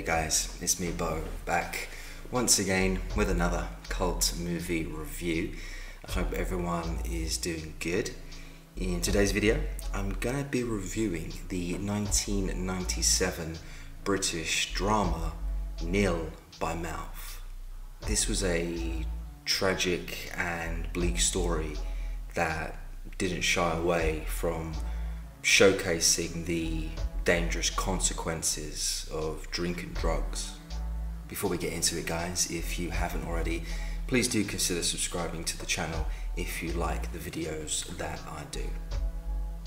Hey guys, it's me Beau, back once again with another cult movie review. I hope everyone is doing good. In today's video, I'm gonna be reviewing the 1997 British drama Nil By Mouth. This was a tragic and bleak story that didn't shy away from showcasing the dangerous consequences of drink and drugs. Before we get into it guys, if you haven't already, please do consider subscribing to the channel if you like the videos that I do.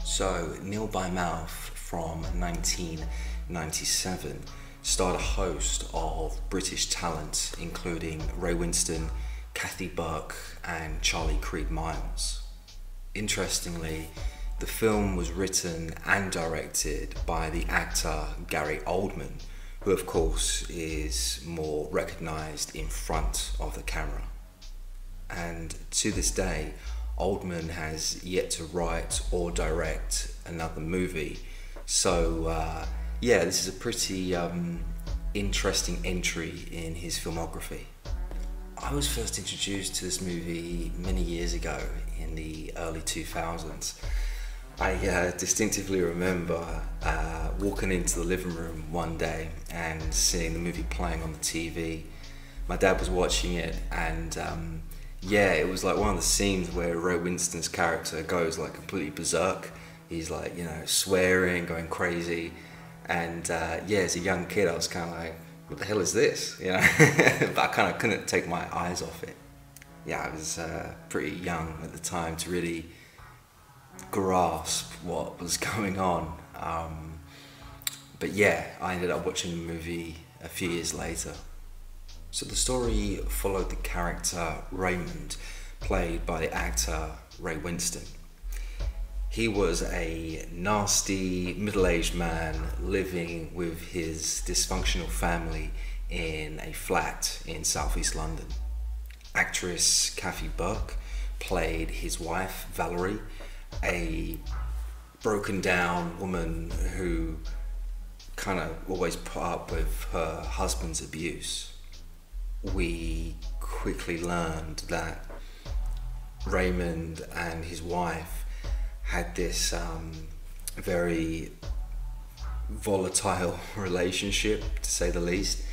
So, Nil By Mouth from 1997 starred a host of British talent including Ray Winstone, Kathy Burke and Charlie Creed Miles. Interestingly, the film was written and directed by the actor Gary Oldman, who of course is more recognised in front of the camera. And to this day, Oldman has yet to write or direct another movie. So yeah, this is a pretty interesting entry in his filmography. I was first introduced to this movie many years ago in the early 2000s. I distinctively remember walking into the living room one day and seeing the movie playing on the TV. My dad was watching it and yeah, it was like one of the scenes where Ray Winstone's character goes like completely berserk. He's like, you know, swearing, going crazy. And yeah, as a young kid I was kind of like, what the hell is this? You know, but I kind of couldn't take my eyes off it. Yeah, I was pretty young at the time to really grasp what was going on, but yeah, I ended up watching the movie a few years later. So the story followed the character Raymond, played by the actor Ray Winstone. He was a nasty middle-aged man living with his dysfunctional family in a flat in southeast London. Actress Kathy Burke played his wife Valerie, a broken down woman who kind of always put up with her husband's abuse. We quickly learned that Raymond and his wife had this very volatile relationship, to say the least.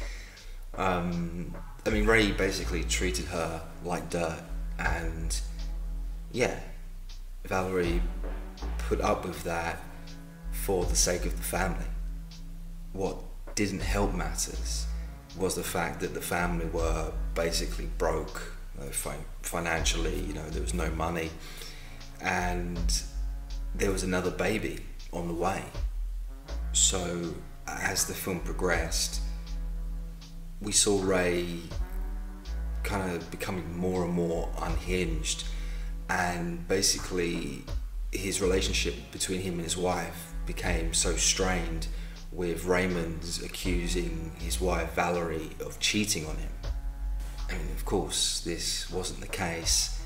I mean, Ray basically treated her like dirt, and yeah, Valerie put up with that for the sake of the family. What didn't help matters was the fact that the family were basically broke financially. You know, there was no money, and there was another baby on the way. So as the film progressed, we saw Ray kind of becoming more and more unhinged, and basically his relationship between him and his wife became so strained, with Raymond accusing his wife Valerie of cheating on him. I mean, of course this wasn't the case.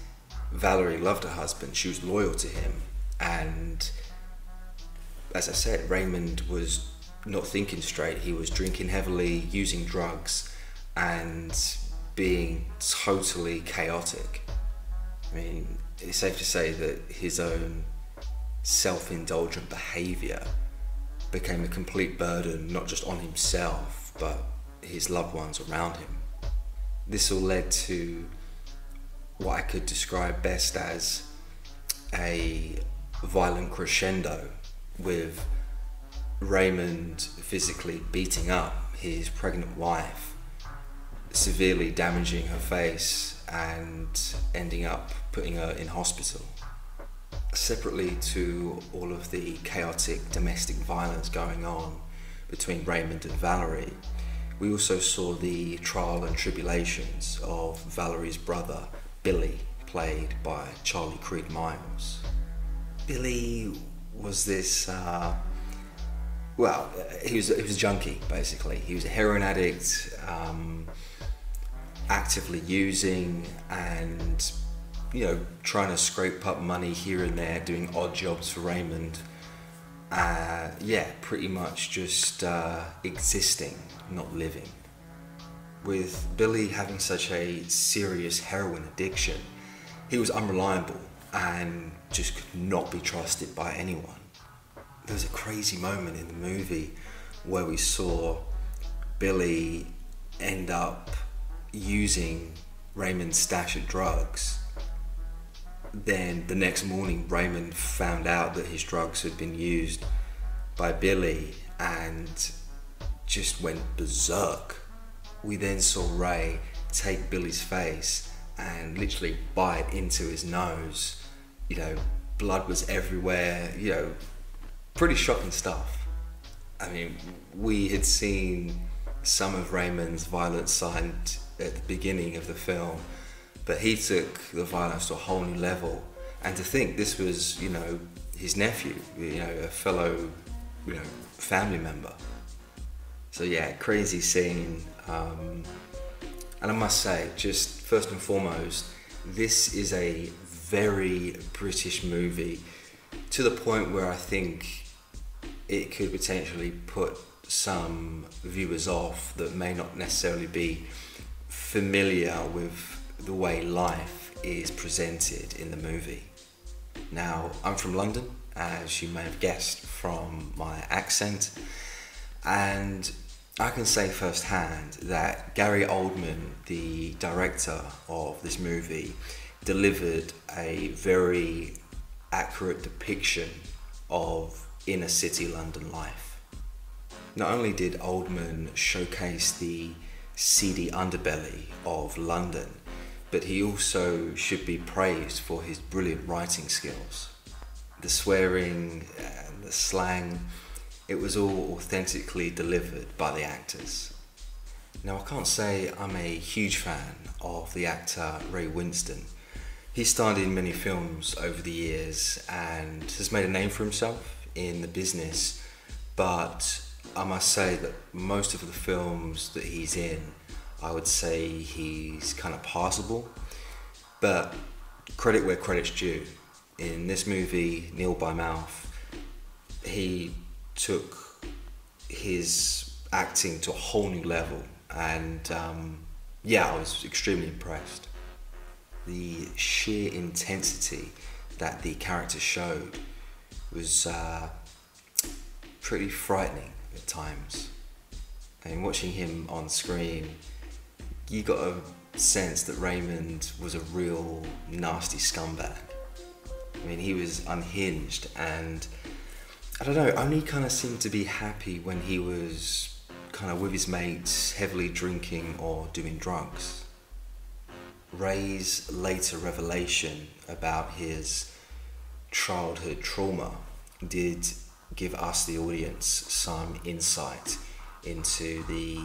Valerie loved her husband, she was loyal to him, and as I said, Raymond was not thinking straight. He was drinking heavily, using drugs, and being totally chaotic. I mean, it's safe to say that his own self-indulgent behaviour became a complete burden, not just on himself, but his loved ones around him. This all led to what I could describe best as a violent crescendo, with Raymond physically beating up his pregnant wife, severely damaging her face and ending up putting her in hospital. Separately to all of the chaotic domestic violence going on between Raymond and Valerie, we also saw the trial and tribulations of Valerie's brother Billy, played by Charlie Creed Miles. Billy was this well, he was a junkie basically. He was a heroin addict, actively using and, you know, trying to scrape up money here and there, doing odd jobs for Raymond. Yeah, pretty much just existing, not living. With Billy having such a serious heroin addiction, he was unreliable and just could not be trusted by anyone. There was a crazy moment in the movie where we saw Billy end up using Raymond's stash of drugs. Then the next morning, Raymond found out that his drugs had been used by Billy and just went berserk. We then saw Ray take Billy's face and literally bite into his nose. You know, blood was everywhere, you know, pretty shocking stuff. I mean, we had seen some of Raymond's violent side at the beginning of the film, but he took the violence to a whole new level. And to think this was, you know, his nephew, you know, a fellow, you know, family member. So yeah, crazy scene. And I must say, just first and foremost, this is a very British movie, to the point where I think it could potentially put some viewers off that may not necessarily be familiar with the way life is presented in the movie. Now, I'm from London, as you may have guessed from my accent, and I can say firsthand that Gary Oldman, the director of this movie, delivered a very accurate depiction of inner city London life. Not only did Oldman showcase the seedy underbelly of London, but he also should be praised for his brilliant writing skills. The swearing and the slang, it was all authentically delivered by the actors. Now, I can't say I'm a huge fan of the actor Ray Winstone. He starred in many films over the years and has made a name for himself in the business, but I must say that most of the films that he's in, I would say he's kind of passable, but credit where credit's due. In this movie, Nil By Mouth, he took his acting to a whole new level, and yeah, I was extremely impressed. The sheer intensity that the character showed was pretty frightening at times. And watching him on screen, you got a sense that Raymond was a real nasty scumbag. I mean, he was unhinged, and I don't know, only kind of seemed to be happy when he was kind of with his mates, heavily drinking or doing drugs. Ray's later revelation about his childhood trauma did give us, the audience, some insight into the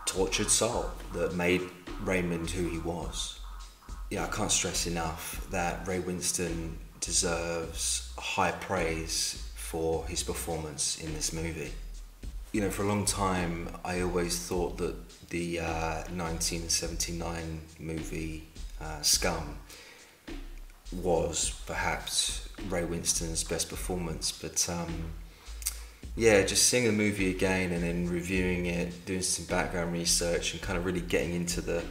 tortured soul that made Raymond who he was. Yeah, I can't stress enough that Ray Winstone deserves high praise for his performance in this movie. You know, for a long time, I always thought that the 1979 movie Scum was perhaps Ray Winstone's best performance, but yeah, just seeing the movie again and then reviewing it, doing some background research and kind of really getting into the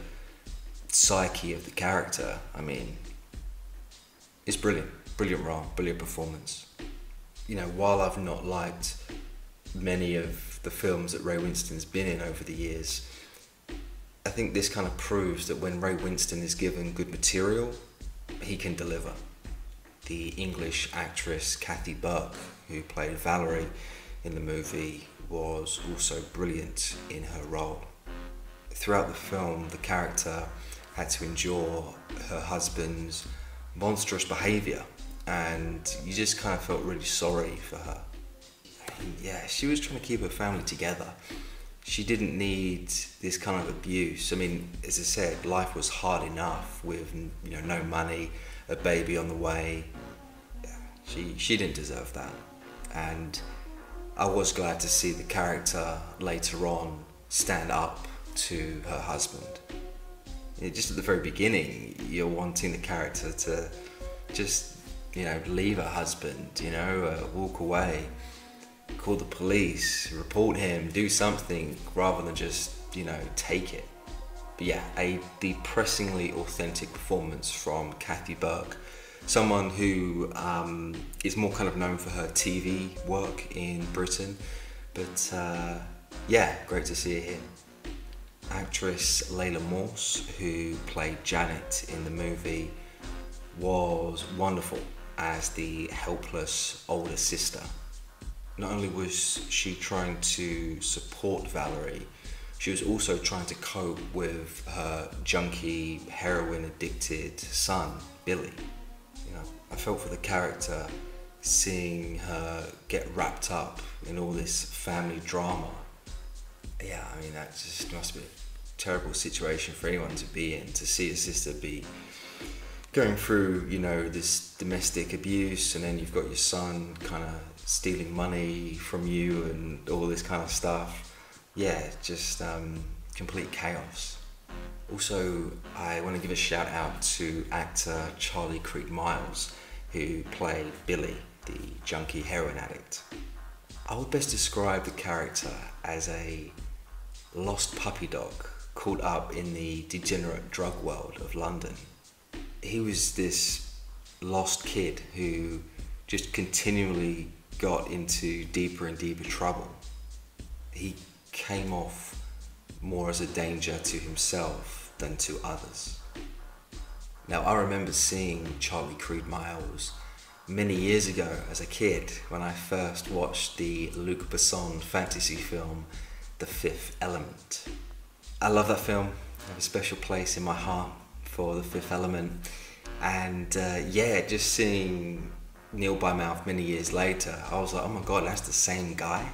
psyche of the character, I mean, it's brilliant. Brilliant role, brilliant performance. You know, while I've not liked many of the films that Ray Winstone's been in over the years, I think this kind of proves that when Ray Winstone is given good material, he can deliver. The English actress Kathy Burke, who played Valerie in the movie, was also brilliant in her role. Throughout the film, the character had to endure her husband's monstrous behaviour, and you just kind of felt really sorry for her. And yeah, she was trying to keep her family together. She didn't need this kind of abuse. I mean, as I said, life was hard enough with, you know, no money, a baby on the way. She didn't deserve that. And I was glad to see the character later on stand up to her husband. You know, just at the very beginning, you're wanting the character to just leave her husband, walk away, call the police, report him, do something rather than just, take it. But yeah, a depressingly authentic performance from Kathy Burke, someone who is more kind of known for her TV work in Britain, but yeah, great to see her here. Actress Layla Morse, who played Janet in the movie, was wonderful as the helpless older sister. Not only was she trying to support Valerie, she was also trying to cope with her junkie, heroin addicted son, Billy. I felt for the character, seeing her get wrapped up in all this family drama. Yeah, that just must be a terrible situation for anyone to be in, to see a sister be going through, this domestic abuse, and then you've got your son kind of stealing money from you and all this kind of stuff. Yeah, just complete chaos. Also, I want to give a shout out to actor Charlie Creed Miles, who played Billy, the junkie heroin addict. I would best describe the character as a lost puppy dog caught up in the degenerate drug world of London. He was this lost kid who just continually got into deeper and deeper trouble. He came off more as a danger to himself than to others. Now, I remember seeing Charlie Creed Miles many years ago as a kid when I first watched the Luc Besson fantasy film, The Fifth Element. I love that film. I have a special place in my heart for The Fifth Element. And just seeing Nil By Mouth many years later, I was like, oh my God, that's the same guy.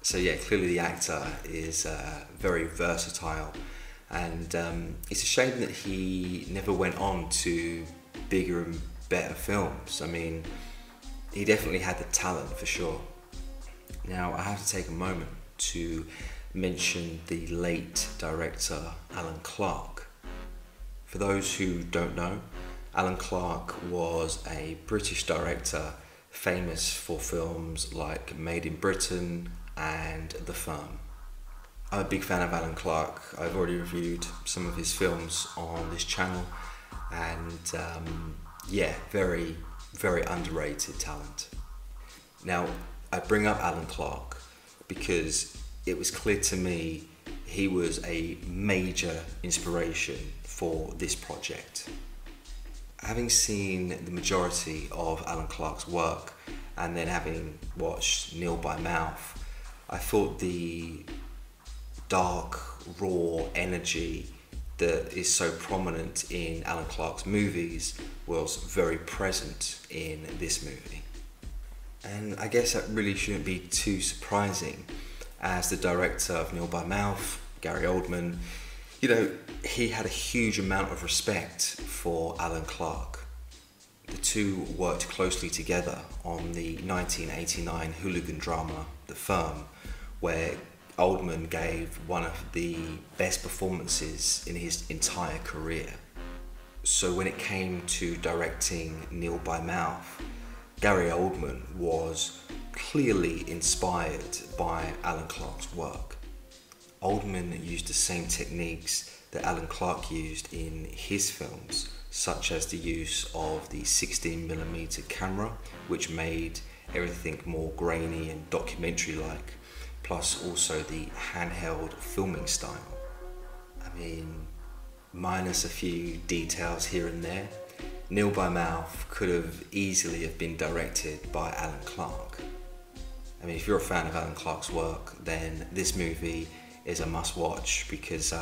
So yeah, clearly the actor is very versatile, and it's a shame that he never went on to bigger and better films. He definitely had the talent for sure. Now, I have to take a moment to mention the late director Alan Clarke. For those who don't know, Alan Clarke was a British director famous for films like Made in Britain and The Firm. I'm a big fan of Alan Clarke. I've already reviewed some of his films on this channel, and very, very underrated talent. Now, I bring up Alan Clarke because it was clear to me he was a major inspiration for this project. Having seen the majority of Alan Clarke's work and then having watched Nil By Mouth, I thought the dark, raw energy that is so prominent in Alan Clarke's movies was very present in this movie. And I guess that really shouldn't be too surprising, as the director of Nil By Mouth, Gary Oldman, he had a huge amount of respect for Alan Clarke. The two worked closely together on the 1989 hooligan drama, The Firm, where Oldman gave one of the best performances in his entire career. So when it came to directing Nil By Mouth, Gary Oldman was clearly inspired by Alan Clarke's work. Oldman used the same techniques that Alan Clarke used in his films, such as the use of the 16mm camera, which made everything more grainy and documentary-like, plus also the handheld filming style. Minus a few details here and there, Nil By Mouth could have easily have been directed by Alan Clarke. If you're a fan of Alan Clarke's work, then this movie is a must-watch, because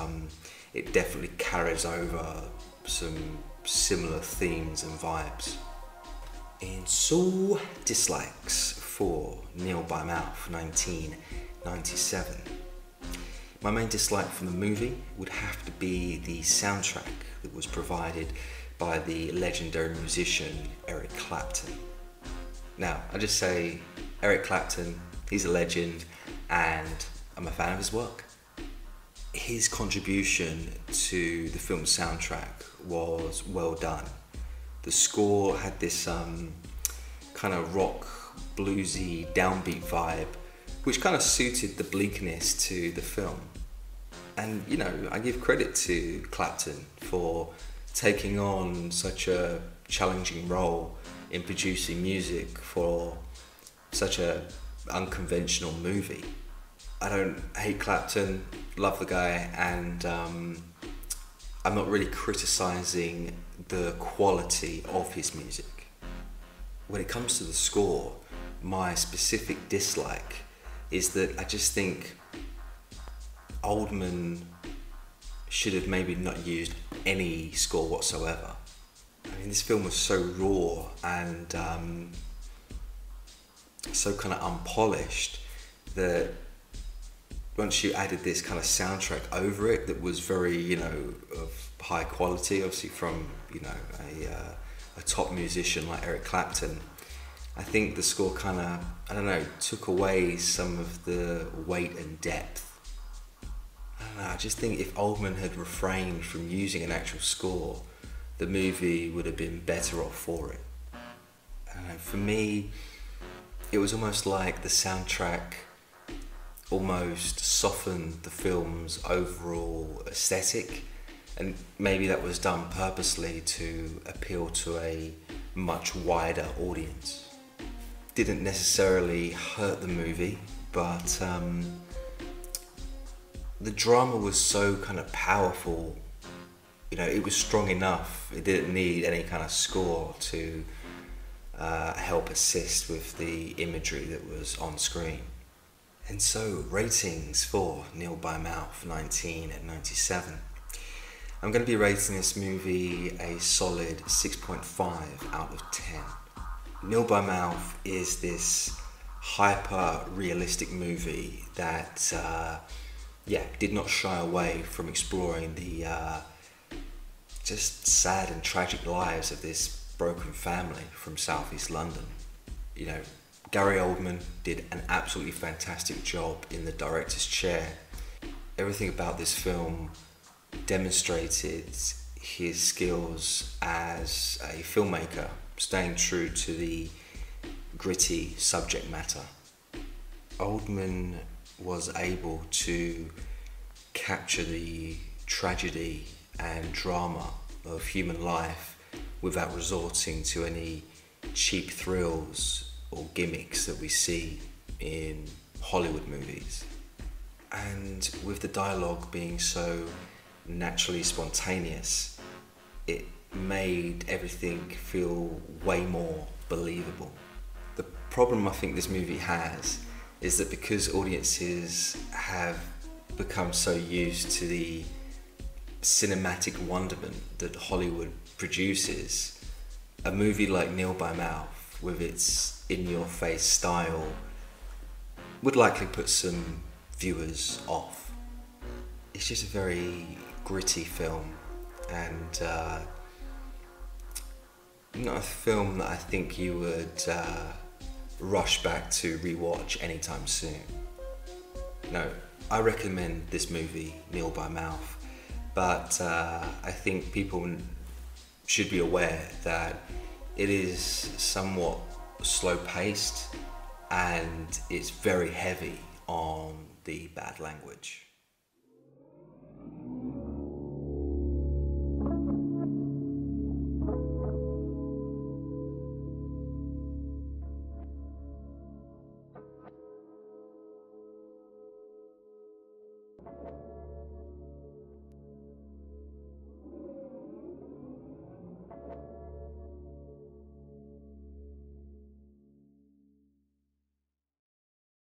it definitely carries over some similar themes and vibes. And so, dislikes for Nil By Mouth 1997. My main dislike from the movie would have to be the soundtrack that was provided by the legendary musician Eric Clapton. Now, I just say Eric Clapton, he's a legend, and I'm a fan of his work. His contribution to the film soundtrack was well done. The score had this kind of rock, bluesy, downbeat vibe, which kind of suited the bleakness to the film. And you know, I give credit to Clapton for taking on such a challenging role in producing music for such a unconventional movie. I don't hate Clapton, love the guy, and I'm not really criticizing the quality of his music. When it comes to the score, my specific dislike is that I just think Oldman should have maybe not used any score whatsoever. I mean, this film was so raw and so kind of unpolished that once you added this kind of soundtrack over it that was very, you know, of high quality, obviously from, you know, a top musician like Eric Clapton, I think the score kind of, I don't know, took away some of the weight and depth. I don't know, I just think if Oldman had refrained from using an actual score, the movie would have been better off for it. I don't know, for me, it was almost like the soundtrack almost softened the film's overall aesthetic, and maybe that was done purposely to appeal to a much wider audience. Didn't necessarily hurt the movie, but the drama was so kind of powerful, you know, it was strong enough. It didn't need any kind of score to help assist with the imagery that was on screen. And so, ratings for Nil By Mouth, 19 and 97. I'm going to be rating this movie a solid 6.5 out of 10. Nil By Mouth is this hyper-realistic movie that, did not shy away from exploring the just sad and tragic lives of this broken family from southeast London. You know, Gary Oldman did an absolutely fantastic job in the director's chair. Everything about this film demonstrated his skills as a filmmaker, staying true to the gritty subject matter. Oldman was able to capture the tragedy and drama of human life without resorting to any cheap thrills or gimmicks that we see in Hollywood movies. And with the dialogue being so naturally spontaneous, it made everything feel way more believable. The problem I think this movie has is that because audiences have become so used to the cinematic wonderment that Hollywood produces, a movie like Nil By Mouth, with its in-your-face style, would likely put some viewers off. It's just a very gritty film, and not a film that I think you would rush back to rewatch anytime soon. No, I recommend this movie, Nil By Mouth, but I think people should be aware that it is somewhat slow-paced and it's very heavy on the bad language.